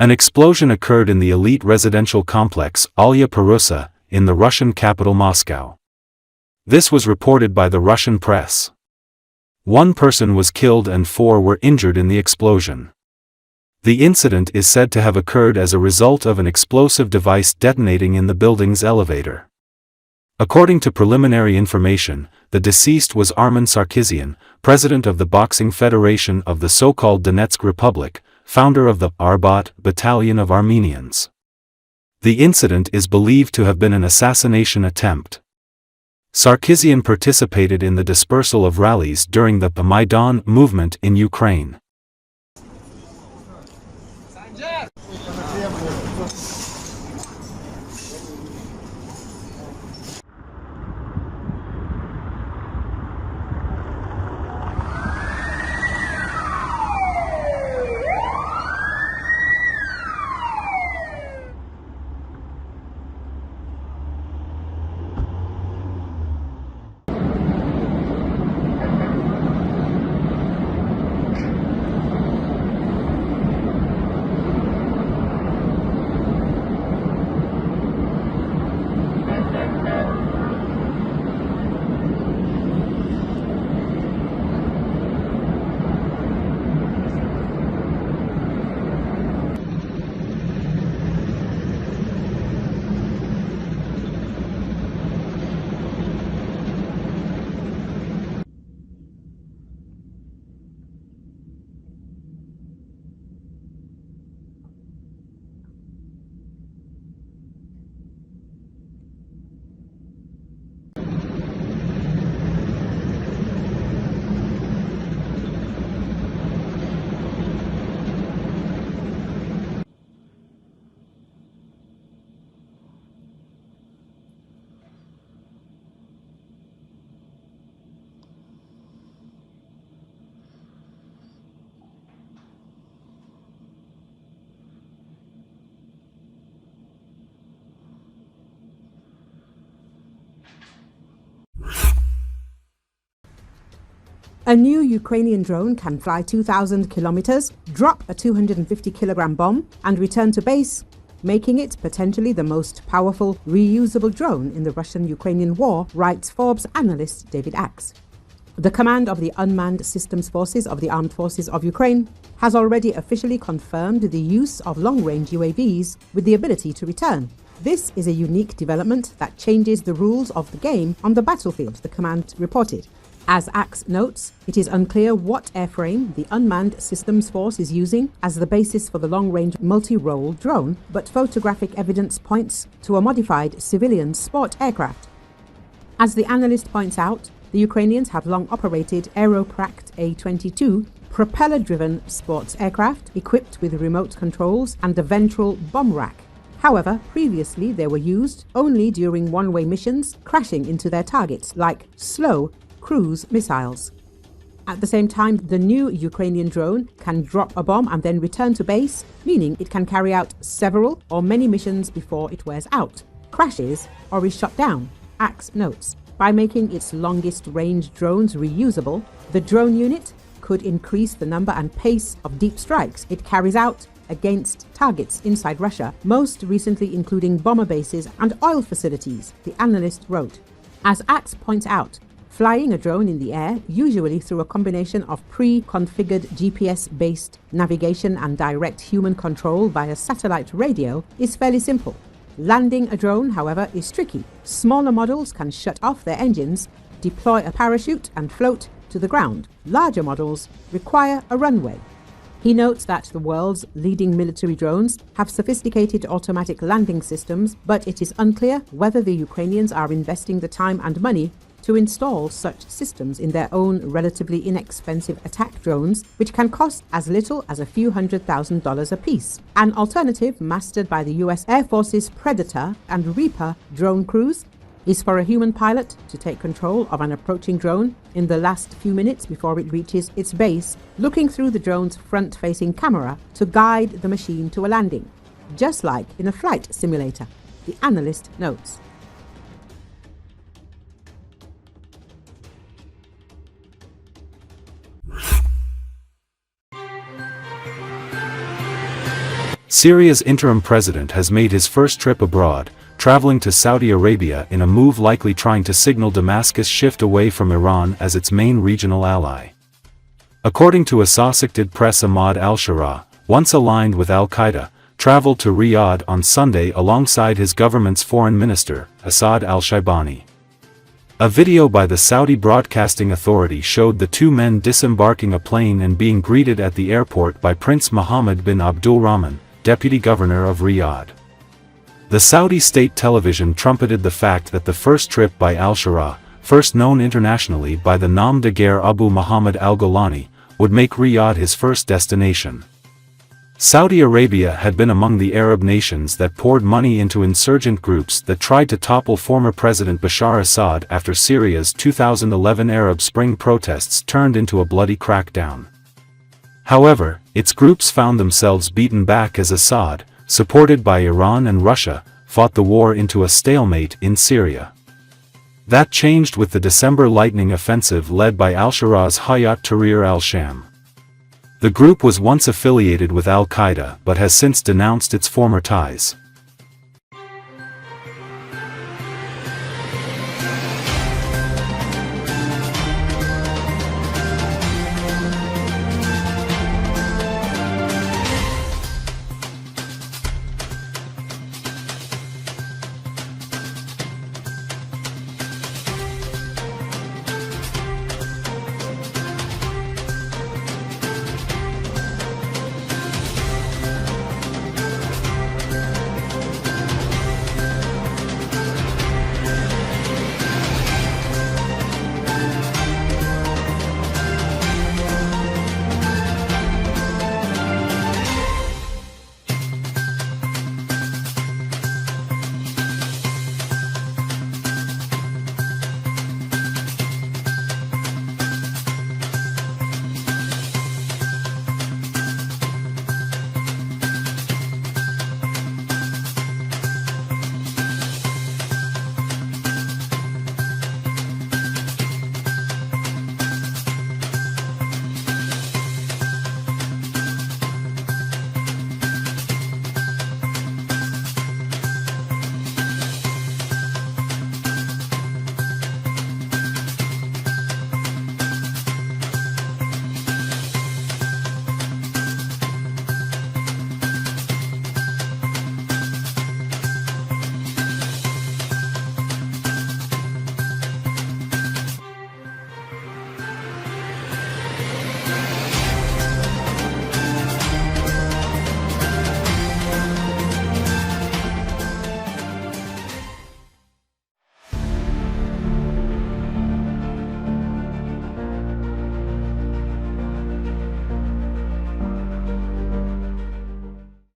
An explosion occurred in the elite residential complex Alya Parusa, in the Russian capital Moscow. This was reported by the Russian press. One person was killed and 4 were injured in the explosion. The incident is said to have occurred as a result of an explosive device detonating in the building's elevator. According to preliminary information, the deceased was Armen Sarkisyan, president of the Boxing Federation of the so-called Donetsk Republic, founder of the Arbat battalion of Armenians. The incident is believed to have been an assassination attempt. Sarkisyan participated in the dispersal of rallies during the Maidan movement in Ukraine. A new Ukrainian drone can fly 2,000 kilometers, drop a 250-kilogram bomb, and return to base, making it potentially the most powerful, reusable drone in the Russian-Ukrainian war, writes Forbes analyst David Axe. The command of the Unmanned Systems Forces of the Armed Forces of Ukraine has already officially confirmed the use of long-range UAVs with the ability to return. This is a unique development that changes the rules of the game on the battlefield, the command reported. As Axe notes, it is unclear what airframe the Unmanned Systems Force is using as the basis for the long-range multi-role drone, but photographic evidence points to a modified civilian sport aircraft. As the analyst points out, the Ukrainians have long operated Aeropract A-22 propeller-driven sports aircraft equipped with remote controls and a ventral bomb rack. However, previously they were used only during one-way missions, crashing into their targets like slow cruise missiles. At the same time, the new Ukrainian drone can drop a bomb and then return to base, meaning it can carry out several or many missions before it wears out, crashes, or is shot down, Axe notes. By making its longest range drones reusable, the drone unit could increase the number and pace of deep strikes it carries out against targets inside Russia, most recently including bomber bases and oil facilities, the analyst wrote. As Axe points out, flying a drone in the air, usually through a combination of pre-configured GPS-based navigation and direct human control via satellite radio, is fairly simple. Landing a drone, however, is tricky. Smaller models can shut off their engines, deploy a parachute and float to the ground. Larger models require a runway. He notes that the world's leading military drones have sophisticated automatic landing systems, but it is unclear whether the Ukrainians are investing the time and money to install such systems in their own relatively inexpensive attack drones, which can cost as little as a few $100,000 apiece. An alternative, mastered by the US Air Force's Predator and Reaper drone crews, is for a human pilot to take control of an approaching drone in the last few minutes before it reaches its base, looking through the drone's front-facing camera to guide the machine to a landing, just like in a flight simulator, the analyst notes. Syria's interim president has made his first trip abroad, traveling to Saudi Arabia in a move likely trying to signal Damascus' shift away from Iran as its main regional ally. According to Associated Press, Ahmad al-Shara, once aligned with al-Qaeda, traveled to Riyadh on Sunday alongside his government's foreign minister, Asad al-Shaibani. A video by the Saudi Broadcasting Authority showed the two men disembarking a plane and being greeted at the airport by Prince Mohammed bin Abdul Rahman, deputy governor of Riyadh. The Saudi state television trumpeted the fact that the first trip by al-Shara, first known internationally by the nom de guerre Abu Muhammad al-Golani, would make Riyadh his first destination. Saudi Arabia had been among the Arab nations that poured money into insurgent groups that tried to topple former President Bashar Assad after Syria's 2011 Arab Spring protests turned into a bloody crackdown. However, its groups found themselves beaten back as Assad, supported by Iran and Russia, fought the war into a stalemate in Syria. That changed with the December lightning offensive led by al-Shara's Hayat Tahrir al-Sham. The group was once affiliated with al-Qaeda but has since denounced its former ties.